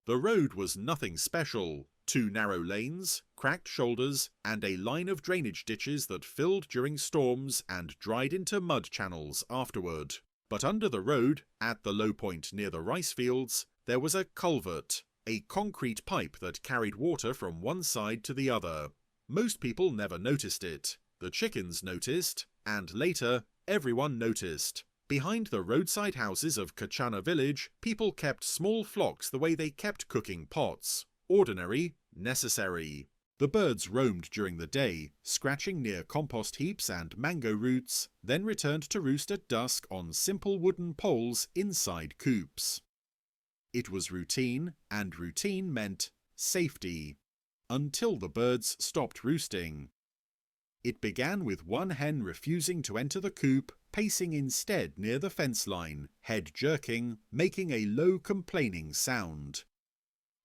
The road was nothing special. 2 narrow lanes, cracked shoulders, and a line of drainage ditches that filled during storms and dried into mud channels afterward. But under the road, at the low point near the rice fields, there was a culvert, a concrete pipe that carried water from one side to the other. Most people never noticed it. The chickens noticed, and later, everyone noticed. Behind the roadside houses of Kachana village, people kept small flocks the way they kept cooking pots. Ordinary, necessary. The birds roamed during the day, scratching near compost heaps and mango roots, then returned to roost at dusk on simple wooden poles inside coops. It was routine, and routine meant safety. Until the birds stopped roosting. It began with one hen refusing to enter the coop, pacing instead near the fence line, head jerking, making a low complaining sound.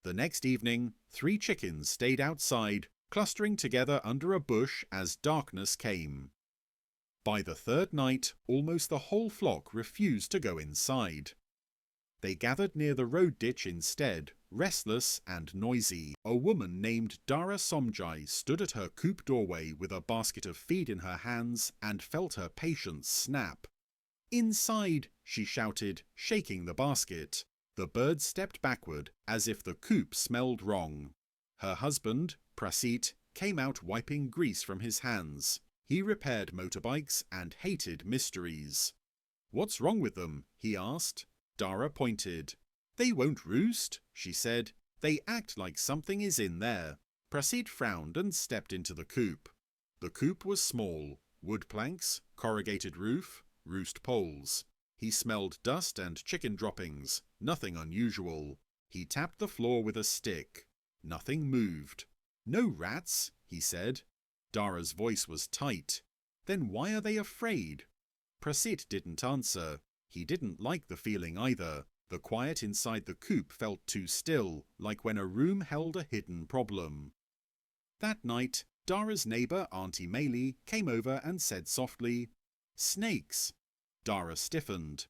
The next evening, 3 chickens stayed outside, clustering together under a bush as darkness came. By the 3rd night, almost the whole flock refused to go inside. They gathered near the road ditch instead, restless and noisy. A woman named Dara Somjai stood at her coop doorway with a basket of feed in her hands and felt her patience snap. "Inside!" she shouted, shaking the basket. The bird stepped backward, as if the coop smelled wrong. Her husband, Prasit, came out wiping grease from his hands. He repaired motorbikes and hated mysteries. "What's wrong with them?" he asked. Dara pointed. "They won't roost," she said. "They act like something is in there." Prasit frowned and stepped into the coop. The coop was small. Wood planks, corrugated roof, roost poles. He smelled dust and chicken droppings. Nothing unusual. He tapped the floor with a stick. Nothing moved. "No rats," he said. Dara's voice was tight. "Then why are they afraid?" Prasit didn't answer. He didn't like the feeling either. The quiet inside the coop felt too still, like when a room held a hidden problem. That night, Dara's neighbour Auntie Maylie came over and said softly, "Snakes." Dara stiffened.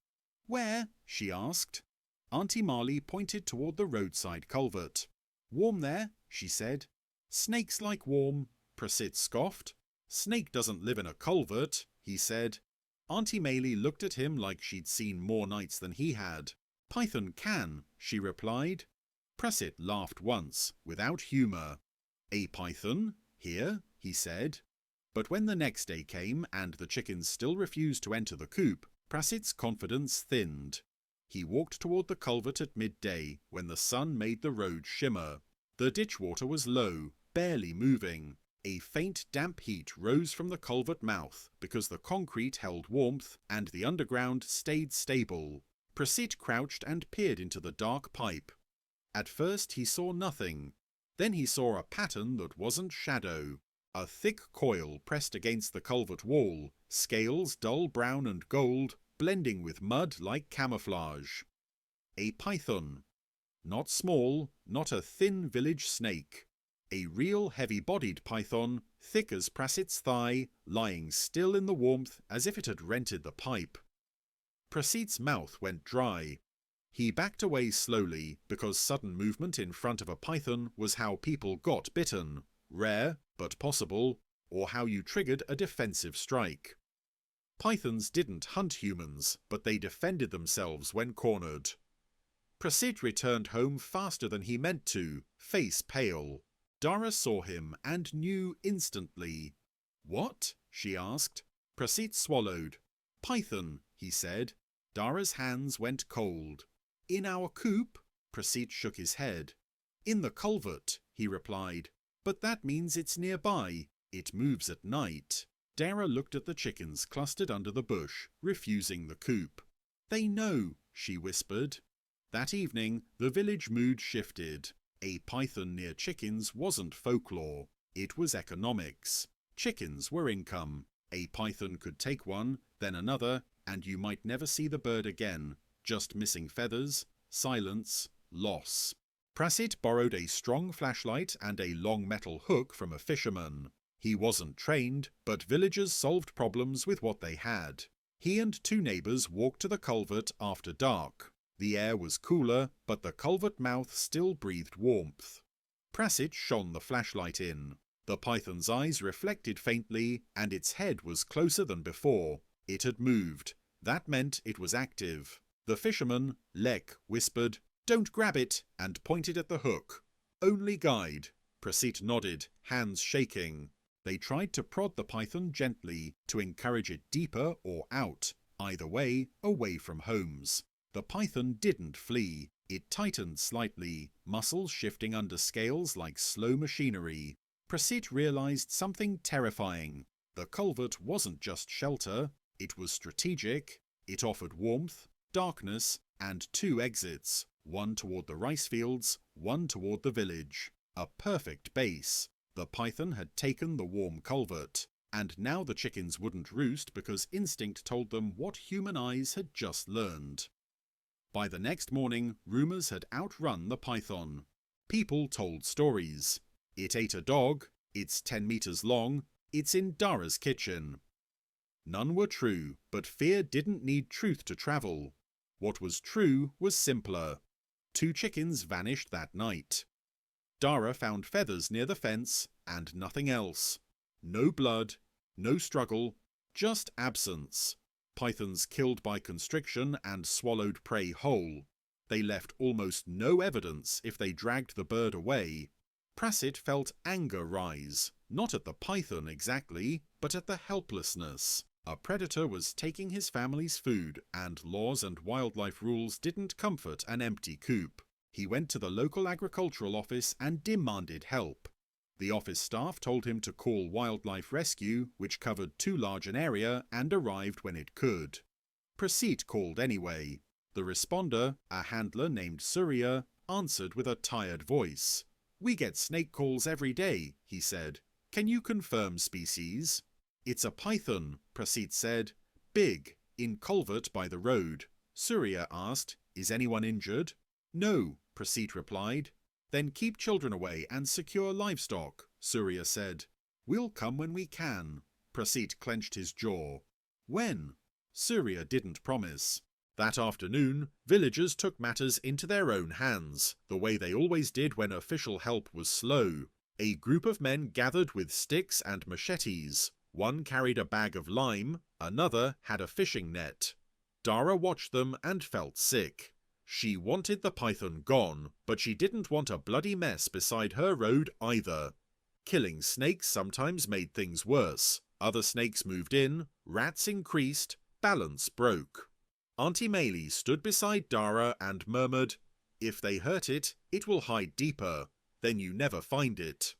"Where?" she asked. Auntie Marley pointed toward the roadside culvert. "Warm there," she said. "Snakes like warm," Prasit scoffed. "Snake doesn't live in a culvert," he said. Auntie Maylie looked at him like she'd seen more nights than he had. "Python can," she replied. Prasit laughed once, without humour. "A python? Here?" he said. But when the next day came and the chickens still refused to enter the coop, Prasit's confidence thinned. He walked toward the culvert at midday, when the sun made the road shimmer. The ditch water was low, barely moving. A faint damp heat rose from the culvert mouth because the concrete held warmth and the underground stayed stable. Prasit crouched and peered into the dark pipe. At first he saw nothing. Then he saw a pattern that wasn't shadow. A thick coil pressed against the culvert wall, scales dull brown and gold, blending with mud like camouflage. A python. Not small, not a thin village snake. A real heavy-bodied python, thick as Prasit's thigh, lying still in the warmth as if it had rented the pipe. Prasit's mouth went dry. He backed away slowly, because sudden movement in front of a python was how people got bitten. Rare, but possible, or how you triggered a defensive strike. Pythons didn't hunt humans, but they defended themselves when cornered. Prasit returned home faster than he meant to, face pale. Dara saw him and knew instantly. "What?" she asked. Prasit swallowed. "Python," he said. Dara's hands went cold. "In our coop?" Prasit shook his head. "In the culvert," he replied. "But that means it's nearby. It moves at night." Dara looked at the chickens clustered under the bush, refusing the coop. "They know," she whispered. That evening, the village mood shifted. A python near chickens wasn't folklore. It was economics. Chickens were income. A python could take one, then another, and you might never see the bird again. Just missing feathers, silence, loss. Prasit borrowed a strong flashlight and a long metal hook from a fisherman. He wasn't trained, but villagers solved problems with what they had. He and 2 neighbours walked to the culvert after dark. The air was cooler, but the culvert mouth still breathed warmth. Prasit shone the flashlight in. The python's eyes reflected faintly, and its head was closer than before. It had moved. That meant it was active. The fisherman, Lek, whispered, "Don't grab it," and pointed at the hook. "Only guide." Prasit nodded, hands shaking. They tried to prod the python gently, to encourage it deeper or out, either way, away from homes. The python didn't flee. It tightened slightly, muscles shifting under scales like slow machinery. Prasit realized something terrifying. The culvert wasn't just shelter, it was strategic. It offered warmth, darkness, and 2 exits, one toward the rice fields, one toward the village. A perfect base. The python had taken the warm culvert, and now the chickens wouldn't roost because instinct told them what human eyes had just learned. By the next morning, rumours had outrun the python. People told stories. It ate a dog, it's 10 meters long, it's in Dara's kitchen. None were true, but fear didn't need truth to travel. What was true was simpler. 2 chickens vanished that night. Dara found feathers near the fence and nothing else. No blood, no struggle, just absence. Pythons killed by constriction and swallowed prey whole. They left almost no evidence if they dragged the bird away. Prasit felt anger rise, not at the python exactly, but at the helplessness. A predator was taking his family's food, and laws and wildlife rules didn't comfort an empty coop. He went to the local agricultural office and demanded help. The office staff told him to call Wildlife Rescue, which covered too large an area and arrived when it could. Prasit called anyway. The responder, a handler named Surya, answered with a tired voice. "We get snake calls every day," he said. "Can you confirm species?" "It's a python," Prasit said. "Big, in Culvert by the road." Surya asked, "Is anyone injured?" "No," Prasit replied. "Then keep children away and secure livestock," Surya said. "We'll come when we can." Prasit clenched his jaw. "When?" Surya didn't promise. That afternoon, villagers took matters into their own hands, the way they always did when official help was slow. A group of men gathered with sticks and machetes. One carried a bag of lime, another had a fishing net. Dara watched them and felt sick. She wanted the python gone, but she didn't want a bloody mess beside her road either. Killing snakes sometimes made things worse. Other snakes moved in, rats increased, balance broke. Auntie Maylie stood beside Dara and murmured, "If they hurt it, it will hide deeper. Then you never find it."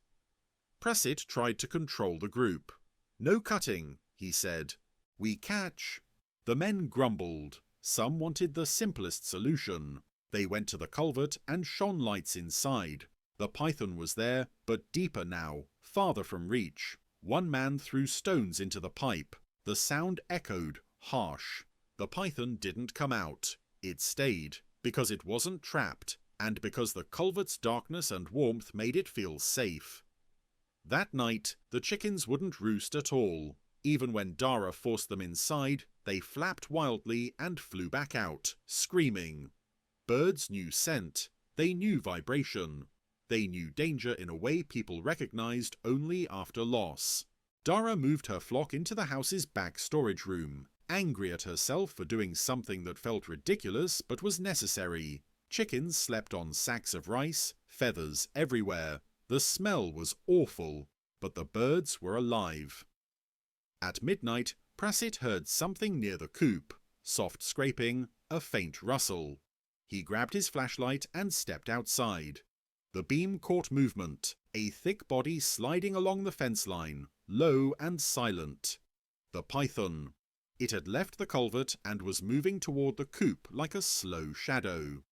Prasit tried to control the group. "No cutting," he said. "We catch." The men grumbled. Some wanted the simplest solution. They went to the culvert and shone lights inside. The python was there, but deeper now, farther from reach. One man threw stones into the pipe. The sound echoed, harsh. The python didn't come out. It stayed, because it wasn't trapped, and because the culvert's darkness and warmth made it feel safe. That night, the chickens wouldn't roost at all. Even when Dara forced them inside, they flapped wildly and flew back out, screaming. Birds knew scent. They knew vibration. They knew danger in a way people recognized only after loss. Dara moved her flock into the house's back storage room, angry at herself for doing something that felt ridiculous but was necessary. Chickens slept on sacks of rice, feathers everywhere. The smell was awful, but the birds were alive. At midnight, Prasit heard something near the coop. Soft scraping, a faint rustle. He grabbed his flashlight and stepped outside. The beam caught movement, a thick body sliding along the fence line, low and silent. The python. It had left the culvert and was moving toward the coop like a slow shadow.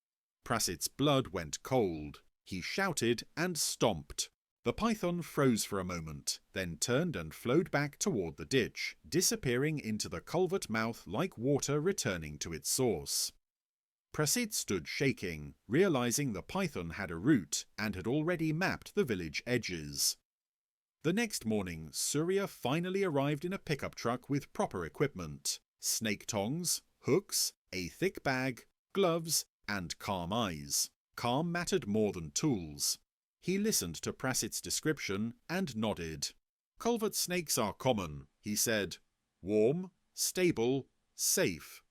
Prasit's blood went cold. He shouted and stomped. The python froze for a moment, then turned and flowed back toward the ditch, disappearing into the culvert mouth like water returning to its source. Prasit stood shaking, realizing the python had a route and had already mapped the village edges. The next morning, Surya finally arrived in a pickup truck with proper equipment. Snake tongs, hooks, a thick bag, gloves, and calm eyes. Calm mattered more than tools. He listened to Prassit's description and nodded. "Culvert snakes are common," he said. "Warm, stable, safe."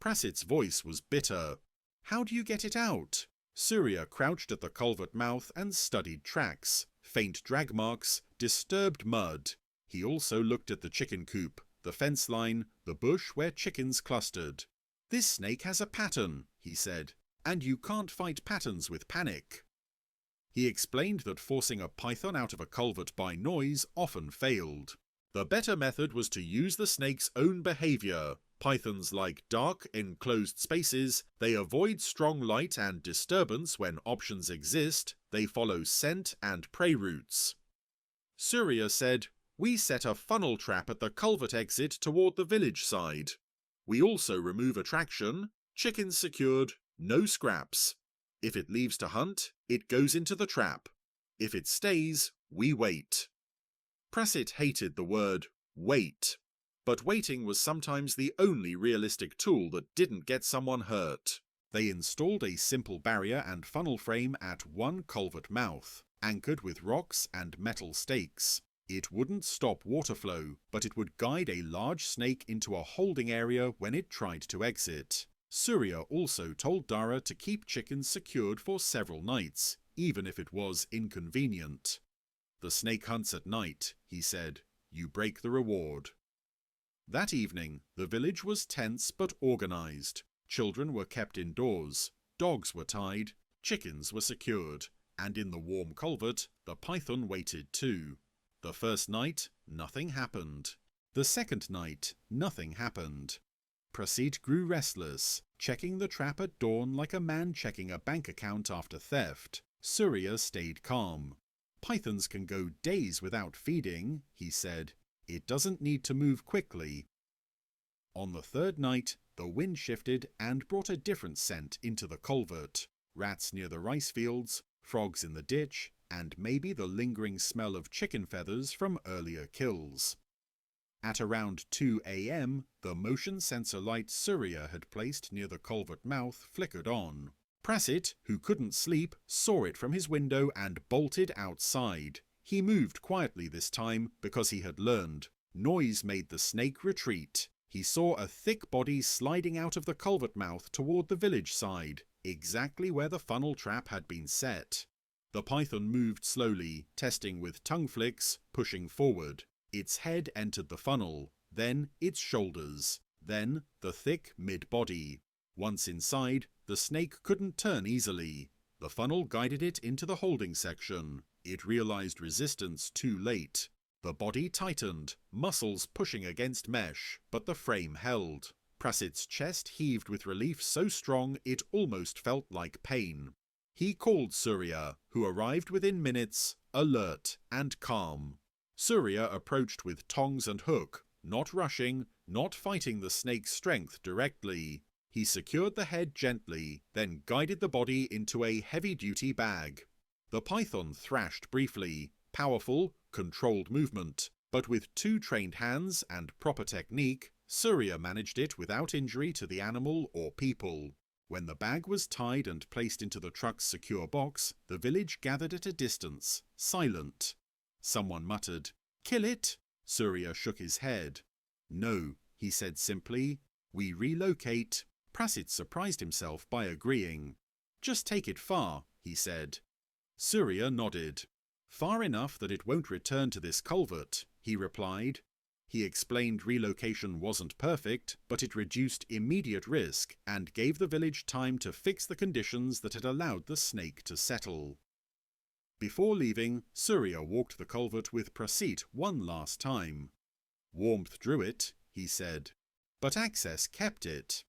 Prassit's voice was bitter. "How do you get it out?" Surya crouched at the culvert mouth and studied tracks, faint drag marks, disturbed mud. He also looked at the chicken coop, the fence line, the bush where chickens clustered. "This snake has a pattern," he said, "and you can't fight patterns with panic." He explained that forcing a python out of a culvert by noise often failed. The better method was to use the snake's own behavior. Pythons like dark, enclosed spaces. They avoid strong light and disturbance when options exist. They follow scent and prey routes. Surya said, "We set a funnel trap at the culvert exit toward the village side. We also remove attraction, chickens secured, no scraps. If it leaves to hunt, it goes into the trap. If it stays, we wait." Prassit hated the word wait, but waiting was sometimes the only realistic tool that didn't get someone hurt. They installed a simple barrier and funnel frame at one culvert mouth, anchored with rocks and metal stakes. It wouldn't stop water flow, but it would guide a large snake into a holding area when it tried to exit. Surya also told Dara to keep chickens secured for several nights, even if it was inconvenient. "The snake hunts at night," he said. "You break the reward." That evening, the village was tense but organized. Children were kept indoors, dogs were tied, chickens were secured, and in the warm culvert, the python waited too. The first night, nothing happened. The second night, nothing happened. Prasit grew restless, checking the trap at dawn like a man checking a bank account after theft. Surya stayed calm. "Pythons can go days without feeding," he said. "It doesn't need to move quickly." On the third night, the wind shifted and brought a different scent into the culvert. Rats near the rice fields, frogs in the ditch, and maybe the lingering smell of chicken feathers from earlier kills. At around 2 a.m., the motion sensor light Surya had placed near the culvert mouth flickered on. Prasit, who couldn't sleep, saw it from his window and bolted outside. He moved quietly this time because he had learned. Noise made the snake retreat. He saw a thick body sliding out of the culvert mouth toward the village side, exactly where the funnel trap had been set. The python moved slowly, testing with tongue flicks, pushing forward. Its head entered the funnel, then its shoulders, then the thick mid-body. Once inside, the snake couldn't turn easily. The funnel guided it into the holding section. It realized resistance too late. The body tightened, muscles pushing against mesh, but the frame held. Prassit's chest heaved with relief so strong it almost felt like pain. He called Surya, who arrived within minutes, alert and calm. Surya approached with tongs and hook, not rushing, not fighting the snake's strength directly. He secured the head gently, then guided the body into a heavy-duty bag. The python thrashed briefly, powerful, controlled movement, but with 2 trained hands and proper technique, Surya managed it without injury to the animal or people. When the bag was tied and placed into the truck's secure box, the village gathered at a distance, silent. Someone muttered, "Kill it!" Surya shook his head. "No," he said simply. "We relocate." Prasit surprised himself by agreeing. "Just take it far," he said. Surya nodded. "Far enough that it won't return to this culvert," he replied. He explained relocation wasn't perfect, but it reduced immediate risk and gave the village time to fix the conditions that had allowed the snake to settle. Before leaving, Surya walked the culvert with Prasit one last time. "Warmth drew it," he said, "but access kept it."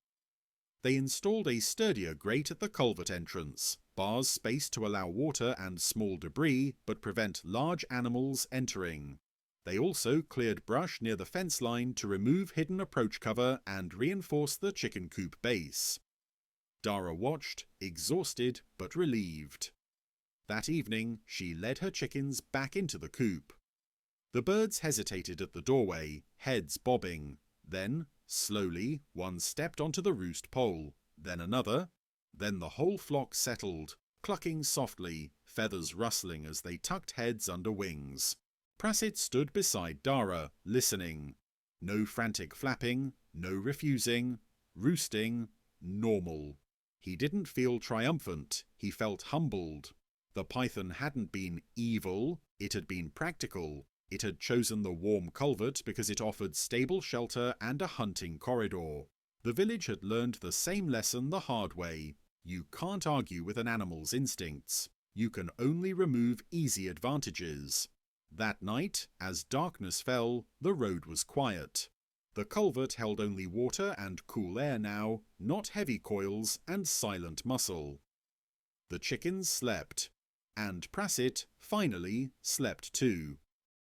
They installed a sturdier grate at the culvert entrance, bars spaced to allow water and small debris but prevent large animals entering. They also cleared brush near the fence line to remove hidden approach cover and reinforce the chicken coop base. Dara watched, exhausted but relieved. That evening, she led her chickens back into the coop. The birds hesitated at the doorway, heads bobbing. Then, slowly, one stepped onto the roost pole, then another. Then the whole flock settled, clucking softly, feathers rustling as they tucked heads under wings. Prassit stood beside Dara, listening. No frantic flapping, no refusing, roosting, normal. He didn't feel triumphant, he felt humbled. The python hadn't been evil, it had been practical. It had chosen the warm culvert because it offered stable shelter and a hunting corridor. The village had learned the same lesson the hard way. You can't argue with an animal's instincts. You can only remove easy advantages. That night, as darkness fell, the road was quiet. The culvert held only water and cool air now, not heavy coils and silent muscle. The chickens slept. And Prassit, finally, slept too.